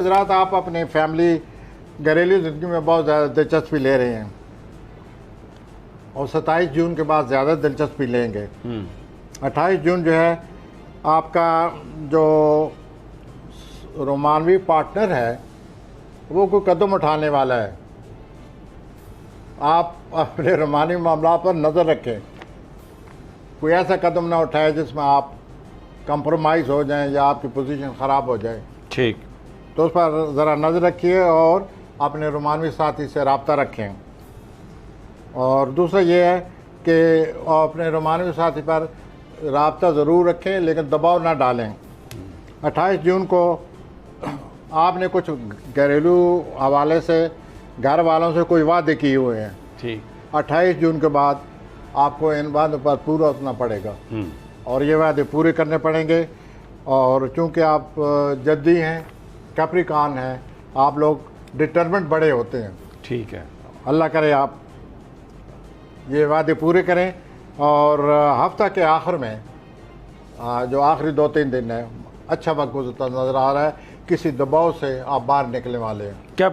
हज़रात, आप अपने फैमिली घरेलू ज़िंदगी में बहुत ज़्यादा दिलचस्पी ले रहे हैं और 27 जून के बाद ज़्यादा दिलचस्पी लेंगे। 28 जून जो है आपका जो रोमानवी पार्टनर है वो कोई कदम उठाने वाला है। आप अपने रोमानी मामला पर नज़र रखें, कोई ऐसा कदम ना उठाए जिसमें आप कंप्रोमाइज़ हो जाएं या आपकी पोजीशन ख़राब हो जाए। ठीक। तो उस पर ज़रा नज़र रखिए और अपने रोमानवी साथी से रब्ता रखें। और दूसरा ये है कि अपने रोमानवी साथी पर रब्ता ज़रूर रखें लेकिन दबाव ना डालें। 28 जून को आपने कुछ घरेलू हवाले से घर वालों से कोई वादे किए हुए हैं। ठीक। 28 जून के बाद आपको इन वादों पर पूरा उतरना पड़ेगा और ये वादे पूरे करने पड़ेंगे। और चूँकि आप जद्दी हैं, कैप्रिकॉर्न हैं, आप लोग डिटरमेंट बड़े होते हैं। ठीक है। अल्लाह करे आप ये वादे पूरे करें और हफ्ता के आखिर में जो आखिरी 2-3 दिन है अच्छा वक्त गुजरता नज़र आ रहा है। किसी दबाव से आप बाहर निकलने वाले हैं। क्या